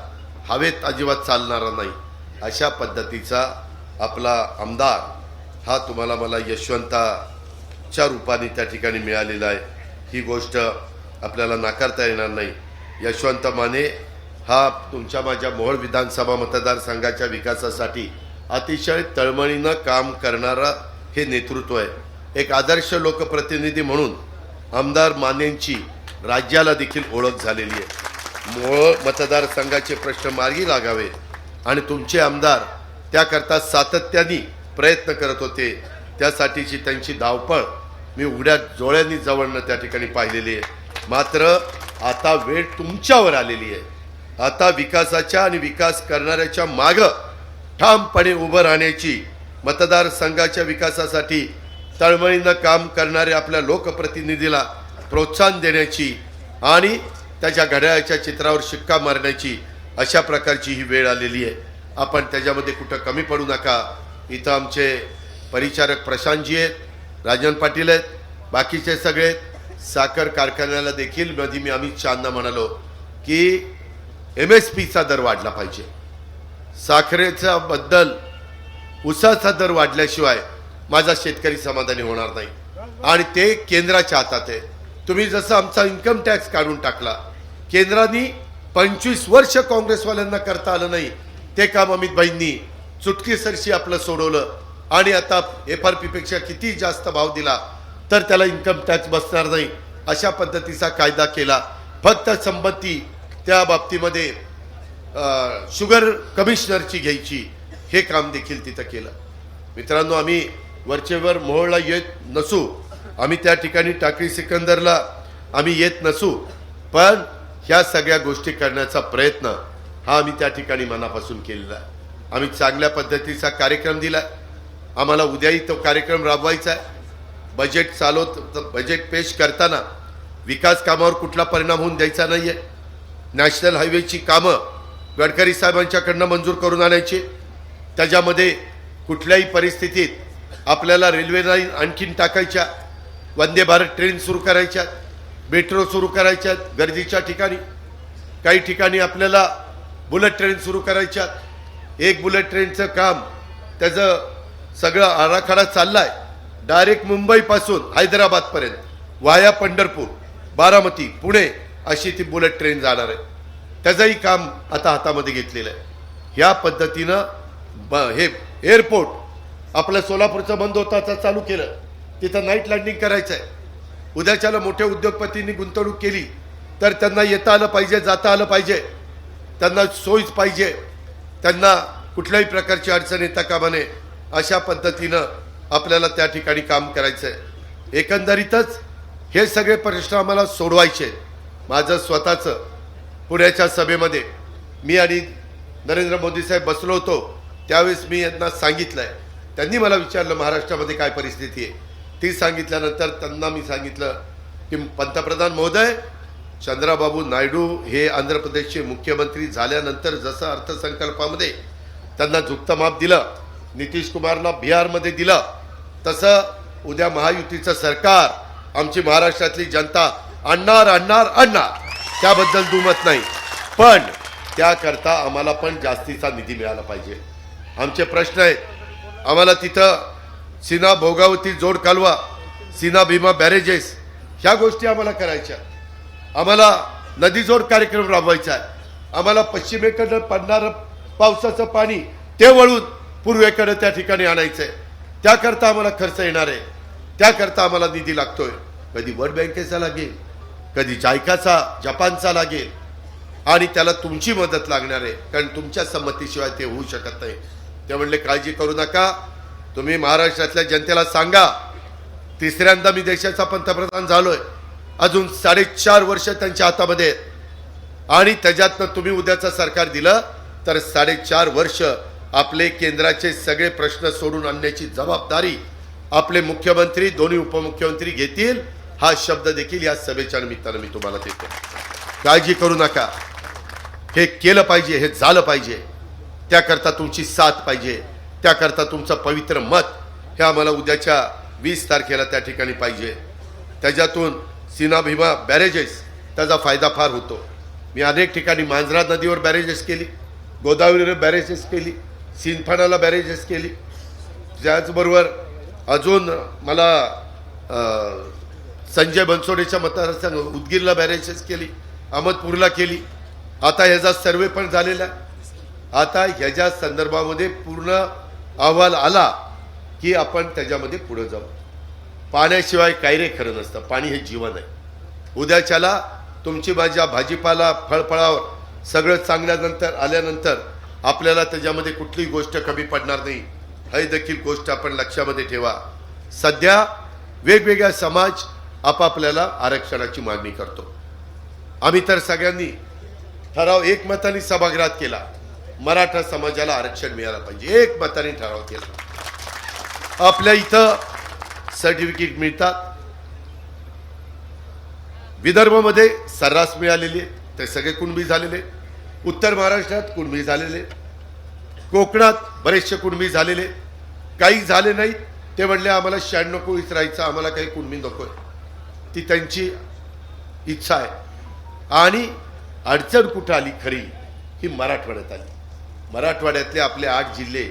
हवेत अजिबात चालणारा नाही, अशा पद्धतीचा आपला आमदार हा तुम्हाला मला यशवंताच्या रूपाने त्या ठिकाणी मिळालेला आहे. ही गोष्ट आपल्याला नाकारता येणार नाही. यशवंत माने हा तुमच्या माझ्या मोहोळ विधानसभा मतदारसंघाच्या विकासासाठी अतिशय तळमळीनं काम करणारा हे नेतृत्व आहे. एक आदर्श लोकप्रतिनिधी म्हणून आमदार मानेंची राज्याला देखील ओळख झालेली आहे. मोहोळ मतदारसंघाचे प्रश्न मार्गी लागावे आणि तुमचे आमदार त्याकरता सातत्याने प्रयत्न करत होते, त्यासाठीची त्यांची धावपळ मी उघड्या डोळ्यांनी जवळनं त्या ठिकाणी पाहिलेली आहे. मात्र आता वेळ तुमच्यावर आलेली आहे. आता विकासाच्या आणि विकास करणाऱ्याच्या मागं ठामपणे उभं राहण्याची, मतदारसंघाच्या विकासासाठी तळमळीनं काम करणाऱ्या आपल्या लोकप्रतिनिधीला प्रोत्साहन देण्याची आणि त्याच्या घड्याळाच्या चित्रावर शिक्का मारण्याची अशा प्रकारची ही वेळ आलेली आहे. आपण त्याच्यामध्ये कुठं कमी पडू नका. इथं आमचे परिचारक प्रशांतजी आहेत, राजन पाटील आहेत, बाकीचे सगळे साखर कारखान्याला देखील मध्ये आम्ही शांना म्हणालो की MSPचा दर वाढला पाहिजे. साखरेचा बद्दल ऊसाचा दर वाढल्याशिवाय माझा शेतकरी समाधानी होणार नाही आणि ते केंद्राच्या हातात आहे. तुम्ही जसं आमचा इन्कम टॅक्स काढून टाकला, केंद्राने 25 वर्ष काँग्रेसवाल्यांना करता आलं नाही, ते काम अमित भाईंनी चुटकीसरशी आपलं सोडवलं आणि आता FRP पेक्षा किती जास्त भाव दिला तर त्याला इन्कम टॅक्स बसणार नाही अशा पद्धतीचा कायदा केला. फक्त संपत्ती त्या बाबतीमध्ये शुगर कमिशनरची घ्यायची, हे काम देखील तिथं केलं. मित्रांनो, आम्ही वरचेवर मोहोळला येत नसू, आम्ही त्या ठिकाणी टाकळी सिकंदरला आम्ही येत नसू, पण ह्या सगळ्या गोष्टी करण्याचा प्रयत्न हा आम्ही त्या ठिकाणी मनापासून केलेला आहे. आम्ही चांगल्या पद्धतीचा कार्यक्रम दिला. आम्हाला उद्याही तो कार्यक्रम राबवायचा आहे. बजेट बजेट पेश करताना विकास कामावर कुठला परिणाम होऊन द्यायचा नाही आहे. नॅशनल हायवेची कामं गडकरी साहेबांच्याकडनं मंजूर करून आणायची. त्याच्यामध्ये कुठल्याही परिस्थितीत आपल्याला रेल्वे लाईन आणखीन टाकायच्या, वंदे भारत ट्रेन सुरू करायच्या, मेट्रो सुरू करायच्या गरजेच्या ठिकाणी. काही ठिकाणी आपल्याला बुलेट ट्रेन सुरू करायच्यात। एक बुलेट ट्रेनचं काम त्याचं सगळं आराखडा चाललाय, डायरेक्ट मुंबईपासून हैदराबादपर्यंत वाया पंढरपूर, बारामती, पुणे अशी ती बुलेट ट्रेन जाणार आहे। त्याचंही काम आता हातामध्ये घेतलेलं आहे। ह्या पद्धतीनं हे एअरपोर्ट आपलं सोलापूरचं बंद होता चालू केलं, तिथं नाईट लँडिंग करायचं आहे। उद्याच्याला मोठ्या उद्योगपतींनी गुंतवणूक केली तर त्यांना येता आलं पाहिजे, जाता आलं पाहिजे, त्यांना सोयीच पाहिजे, त्यांना कुठल्याही प्रकारची अडचण येता कामा नये, अशा पद्धतीनं आपल्याला त्या ठिकाणी काम करायचं आहे। एकंदरीतच हे सगळे प्रश्न आम्हाला सोडवायचे। माझं स्वतःचं पुण्याच्या सभेमध्ये मी आणि नरेंद्र मोदी साहेब बसलो होतो, त्यावेळेस मी यांना सांगितलंय, त्यांनी मला विचारलं महाराष्ट्रामध्ये काय परिस्थिती आहे, ती सांगितल्यानंतर त्यांना मी सांगितलं की पंतप्रधान महोदय, चंद्राबाबू नायडू हे आंध्र प्रदेशचे मुख्यमंत्री झाल्यानंतर जसं अर्थसंकल्पामध्ये त्यांना झुकतं माप दिलं, नितीश कुमारला बिहारमध्ये दिलं, तसं उद्या महायुतीचं सरकार आमची महाराष्ट्रातली जनता आणणार आणणार आणणार, त्याबद्दल दुमत नाही। पण त्याकरता आम्हाला पण जास्तीचा निधी मिळाला पाहिजे। आमचे प्रश्न आहेत, आम्हाला तिथं सीना भोगावती जोड कालवा, सीना भीमा बॅरेजेस ह्या गोष्टी आम्हाला करायच्या, आम्हाला नदीजोड कार्यक्रम राबवायचा आहे, आम्हाला पश्चिमेकडं पडणारं पावसाचं पाणी ते वळून पूर्वेकडं त्या ठिकाणी आणायचं आहे, त्याकरता आम्हाला खर्च येणार आहे, त्याकरता आम्हाला निधी लागतोय। कधी वर्ल्ड बँकेचा लागेल, कधी जायकाचा जपानचा लागेल, आणि त्याला तुमची मदत लागणार आहे, कारण तुमच्या संमतीशिवाय ते होऊ शकत नाही। ते म्हणले काळजी करू नका, तुम्ही महाराष्ट्रातल्या जनतेला सांगा, तिसऱ्यांदा मी देशाचा पंतप्रधान झालोय, अजून 4.5 वर्ष त्यांच्या हातामध्ये आहेत, आणि त्याच्यातनं तुम्ही उद्याचं सरकार दिलं तर 4.5 वर्ष आपले केंद्राचे सगळे प्रश्न सोडून आणण्याची जबाबदारी आपले मुख्यमंत्री, दोन्ही उपमुख्यमंत्री घेतील, हा शब्द देखील या सभेच्या निमित्तानं मी तुम्हाला देतो। काळजी करू नका, हे केलं पाहिजे, हे झालं पाहिजे, त्याकरता तुमची साथ पाहिजे, त्याकरता तुमचं पवित्र मत हे आम्हाला उद्याच्या 20 तारखेला त्या ठिकाणी पाहिजे। त्याच्यातून सीना भीमा बॅरेजेस त्याचा फायदा फार होतो। मी अनेक ठिकाणी मांजरा नदीवर बॅरेजेस केली, गोदावरीवर बॅरेजेस केली, सिंदफानाला बॅरेजेस केली, त्याचबरोबर अजून मला संजय बनसोडेच्या मतदारसंघ उदगीरला बॅरेजेस केली, अहमदपूरला केली, आता ह्याचा सर्वे पण झालेला आहे। आता ह्याच्या संदर्भामध्ये पूर्ण अहवाल आला की आपण त्याच्यामध्ये पुढे जाऊ। पाण्याशिवाय काय रे खरं नसतं, पाणी हे जीवन आहे। उद्याच्याला तुमची माझ्या भाजीपाला फळफळावर सगळं चांगल्यानंतर आल्यानंतर आपल्याला त्याच्यामध्ये कुठलीही गोष्ट कमी पडणार नाही, ही देखील गोष्ट आपण लक्षामध्ये ठेवा। सध्या वेगवेगळ्या समाज आपापल्याला आरक्षणाची मागणी करतो। आम्ही तर सगळ्यांनी ठराव एकमताने सभागृहात केला, मराठा समाजाला आरक्षण मिळालं पाहिजे, एकमताने ठराव केला। आपल्या इथं सर्टिफिकेट मिळतात, विदर्भामध्ये सर्रास मिळालेले, ते सगळे कुणबी झालेले, उत्तर महाराष्ट्रात कुणबी झालेले, कोकणात बरेचसे कुणबी झालेले, काही झाले नाही, ते म्हणले आम्हाला 96 कोळीच राहायचं, आम्हाला काही कुणबी नको आहे, ती त्यांची इच्छा आहे। आणि अडचण कुठं आली खरी, ही मराठवाड्यात आली। मराठवाड्यातले आपले 8 जिल्हे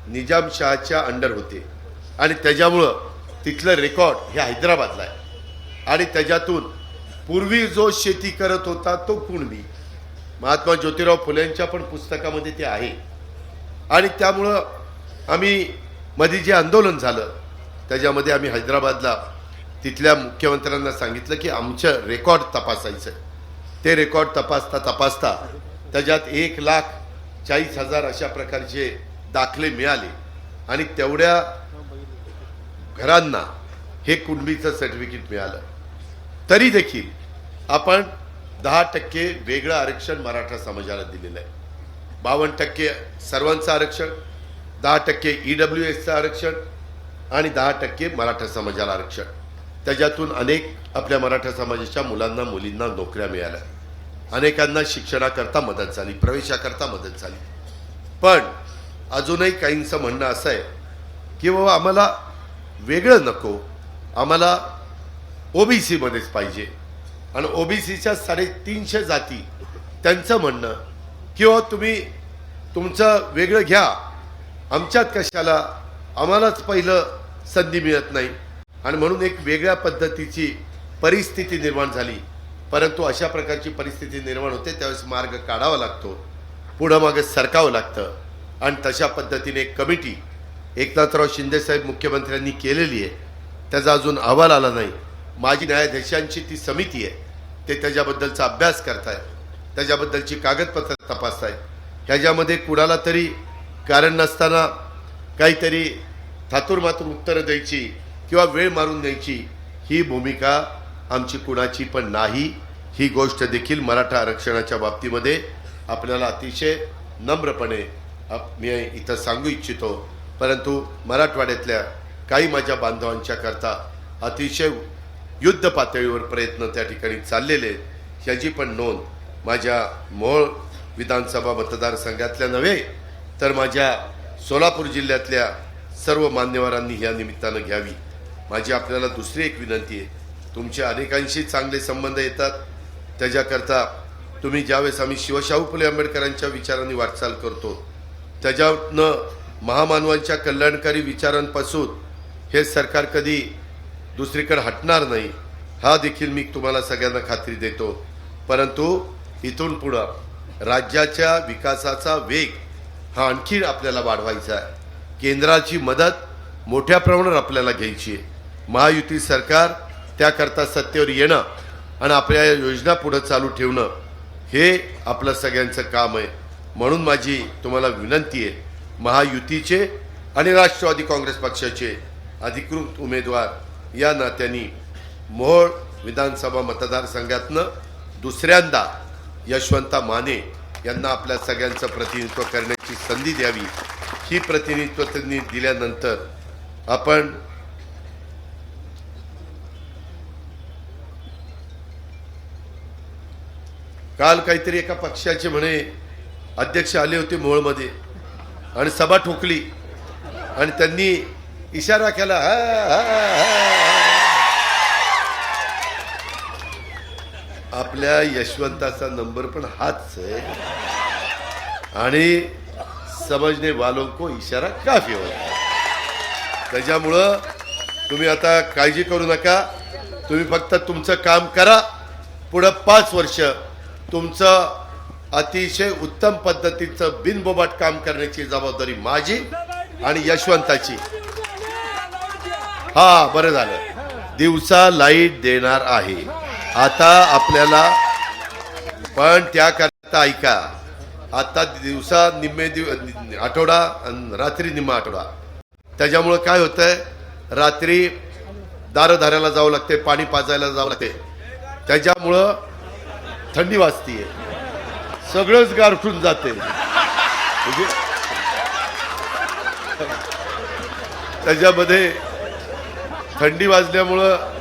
निजामशहाच्या अंडर होते, आणि त्याच्यामुळं तिथलं रेकॉर्ड हे हैदराबादला आहे, आणि त्याच्यातून पूर्वी जो शेती करत होता तो कुणबी, महात्मा ज्योतिराव फुलेंच्या पण पुस्तकामध्ये ते आहे। आणि त्यामुळं आम्ही मध्ये जे आंदोलन झालं त्याच्यामध्ये आम्ही हैदराबादला तिथल्या मुख्यमंत्र्यांना सांगितलं की आमचं रेकॉर्ड तपासायचं आहे। ते रेकॉर्ड तपासता त्याच्यात 1,40,000 अशा प्रकारचे दाखले मिळाले, आणि तेवढ्या घरांना हे कुणबीचं सर्टिफिकेट मिळालं। तरी देखील आपण 10% वेगळं आरक्षण मराठा समाजाला दिलेलं आहे, 52% सर्वांचं आरक्षण, 10% EWSचं आरक्षण, आणि 10% मराठा समाजाला आरक्षण। त्याच्यातून अनेक आपल्या मराठा समाजाच्या मुलांना मुलींना नोकऱ्या मिळाल्या, अनेकांना शिक्षणाकरता मदत झाली, प्रवेशाकरता मदत झाली। पण अजूनही काहींचं म्हणणं असं आहे की बाबा आम्हाला वेगळं नको, आम्हाला OBC मध्येच पाहिजे, आणि OBCच्या 350 जाती त्यांचं म्हणणं किंवा तुम्ही तुमचं वेगळं घ्या, आमच्यात कशाला, आम्हालाच पहिलं संधी मिळत नाही आणि म्हणून एक वेगळ्या पद्धतीची परिस्थिती निर्माण झाली. परंतु अशा प्रकारची परिस्थिती निर्माण होते त्यावेळेस मार्ग काढावा लागतो, पुढं मागे सरकावं लागतं आणि तशा पद्धतीने एक कमिटी एकनाथराव शिंदेसाहेब मुख्यमंत्र्यांनी केलेली आहे. त्याचा अजून अहवाल आला नाही. माजी न्यायाधीशांची ती समिती आहे, ते त्याच्याबद्दलचा अभ्यास करतायत, त्याच्याबद्दलची कागदपत्र तपासतायत. ह्याच्यामध्ये कुणाला तरी कारण नसताना काहीतरी थातूरमातूर उत्तरं द्यायची किंवा वेळ मारून द्यायची ही भूमिका आमची कुणाची पण नाही. ही गोष्ट देखील मराठा आरक्षणाच्या बाबतीमध्ये आपल्याला अतिशय नम्रपणे मी इथं सांगू इच्छितो. परंतु मराठवाड्यातल्या काही माझ्या बांधवांच्या करता अतिशय युद्ध पातळीवर प्रयत्न त्या ठिकाणी चाललेले आहेत. ह्याची पण नोंद माझ्या मोहोळ विधानसभा मतदारसंघातल्या नव्हे तर माझ्या सोलापूर जिल्ह्यातल्या सर्व मान्यवरांनी ह्या निमित्तानं घ्यावी. माझी आपल्याला दुसरी एक विनंती आहे, तुमचे अनेकांशी चांगले संबंध येतात, त्याच्याकरता तुम्ही ज्यावेळेस आम्ही शिवशाहू फुले आंबेडकरांच्या विचारांनी वाटचाल करतो त्याच्यातनं महामानवांच्या कल्याणकारी विचारांपासून हे सरकार कधी दुसरीकडे हटणार नाही, हा देखील मी तुम्हाला सगळ्यांना खात्री देतो. परंतु इथून पुढं राज्याच्या विकासाचा वेग हा आणखी आपल्याला वाढवायचा आहे. केंद्राची मदत मोठ्या प्रमाणावर आपल्याला घ्यायची आहे. महायुती सरकार त्याकरता सत्तेवर येणं आणि आपल्या योजना पुढे चालू ठेवणं हे आपलं सगळ्यांचं काम आहे. म्हणून माझी तुम्हाला विनंती आहे, महायुतीचे आणि राष्ट्रवादी काँग्रेस पक्षाचे अधिकृत उमेदवार या नात्याने मोहोळ विधानसभा मतदारसंघातनं दुसऱ्यांदा यशवंता माने यांना आपल्या सगळ्यांचं प्रतिनिधित्व करण्याची संधी द्यावी. ही प्रतिनिधित्व त्यांनी दिल्यानंतर आपण काल काहीतरी एका पक्षाचे म्हणे अध्यक्ष आले होते मोहोळमध्ये आणि सभा ठोकली आणि त्यांनी इशारा केला, आपल्या यशवंताचा नंबर पण हाच आहे आणि समजने वालों को इशारा काफी होता. त्याच्यामुळं तुम्ही आता काळजी करू नका, तुम्ही फक्त तुमचं काम करा. पुढं 5 वर्ष तुमचं अतिशय उत्तम पद्धतीचं बिनबोबाट काम करण्याची जबाबदारी माझी आणि यशवंताची. हा बरं झालं, दिवसा लाईट देणार आहे आता आपल्याला, पण त्याकरता ऐका, आता दिवसा निम्मे आठवडा आणि रात्री निम्मा आठवडा. त्याच्यामुळं काय होतंय, रात्री दारधाऱ्याला जावं लागते, पाणी पाजायला जावं लागते, त्याच्यामुळं थंडी वाजतीये, सगळंच गारठून जाते. त्याच्यामध्ये थंडी वाजल्यामुळं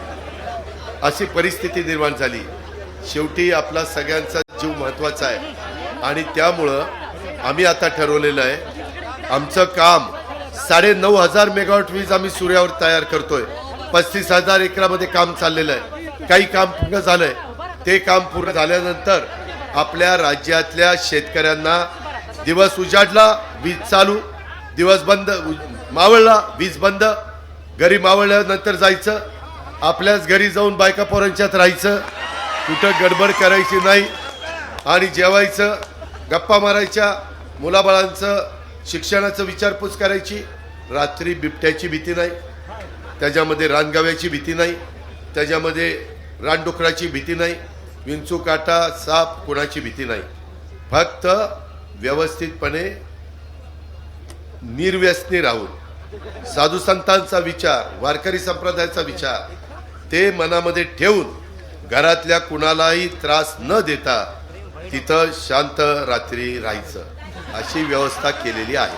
अशी परिस्थिती निर्माण झाली. शेवटी आपला सगळ्यांचा जीव महत्वाचा आहे आणि त्यामुळं आम्ही आता ठरवलेलं आहे, आमचं काम 9,500 मेगावॉट वीज आम्ही सूर्यावर तयार करतोय. 35,000 एकरामध्ये काम चाललेलं आहे. काही काम पूर्ण झालंय, ते काम पूर्ण झाल्यानंतर आपल्या राज्यातल्या शेतकऱ्यांना दिवस उजाडला वीज चालू, दिवस बंद मावळला वीज बंद, घरी मावळल्यानंतर जायचं, आपल्याच घरी जाऊन बायका पोरांच्यात राहायचं, कुठं गडबड करायची नाही आणि जेवायचं, गप्पा मारायच्या, मुलाबाळांचं शिक्षणाचं विचारपूस करायची. रात्री बिबट्याची भीती नाही, त्याच्यामध्ये रानगाव्याची भीती नाही, त्याच्यामध्ये रानडुकराची भीती नाही, विंचू काटा साप कोणाची भीती नाही. फक्त व्यवस्थितपणे निर्व्यसनी राहून साधू संतांचा विचार, वारकरी संप्रदायाचा विचार ते मनामध्ये ठेवून घरातल्या कुणालाही त्रास न देता तिथं शांत रात्री राहायचं, अशी व्यवस्था केलेली आहे.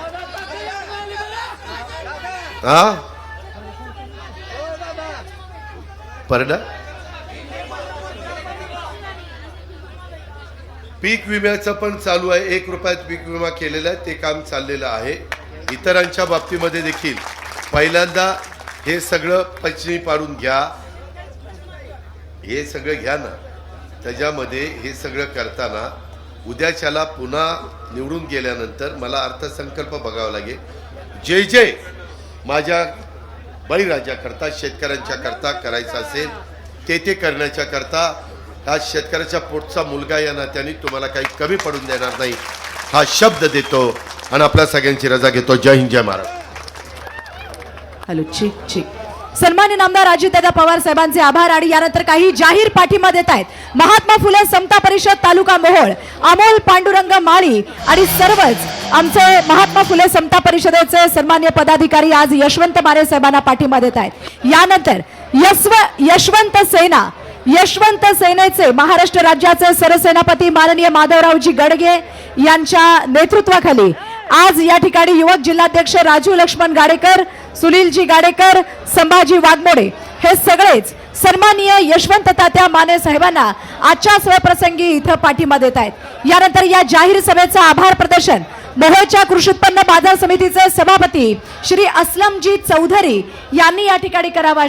हा परडा पीक विम्याचं पण चालू आहे. 1 रुपयात पीक विमा केलेला आहे, ते काम चाललेलं आहे. इतरांच्या बाबतीमध्ये देखील पहिल्यांदा हे सगळं पचनी पाडून घ्या, हे सगळं घ्या ना. त्याच्यामध्ये हे सगळं करताना उद्याच्याला पुन्हा निवडून गेल्यानंतर मला अर्थसंकल्प बघावा लागेल. जे जे माझ्या बळीराजाकरता शेतकऱ्यांच्या करता करायचं असेल ते करण्याच्या करता हा शेतकऱ्याच्या पोटचा मुलगा या नात्याने तुम्हाला काही कमी पडून देणार नाही हा शब्द देतो आणि आपल्या सगळ्यांची रजा घेतो. जय हिंद, जय महाराष्ट्र. हॅलो ठीक. सन्माननीय नामदार अजितदादा पवार साहेबांचे आभार. आणि यानंतर काही जाहीर पाठिंबा देत आहेत महात्मा फुले समता परिषद तालुका मोहोळ, अमोल पांडुरंग माळी आणि सर्वच आमचे महात्मा फुले समता परिषदेचे सन्मान्य पदाधिकारी आज यशवंत माने साहेबांना पाठिंबा देत आहेत. यानंतर यशवंत सेनेचे महाराष्ट्र राज्याचे सरसेनापती माननीय माधवरावजी गडगे यांच्या नेतृत्वाखाली आज या ठिकाणी युवक जिल्हाध्यक्ष राजू लक्ष्मण गाडेकर, सुनीलजी गाडेकर, संभाजी वाघमोडे हे सगळेच सन्माननीय यशवंत तात्या माने साहेबांना आजच्या सोहळ्याप्रसंगी इथं पाठिंबा देत आहेत. यानंतर या जाहीर सभेचं आभार प्रदर्शन मोहोळच्या कृषी उत्पन्न बाजार समितीचे सभापती श्री असलमजी चौधरी यांनी या ठिकाणी करावा.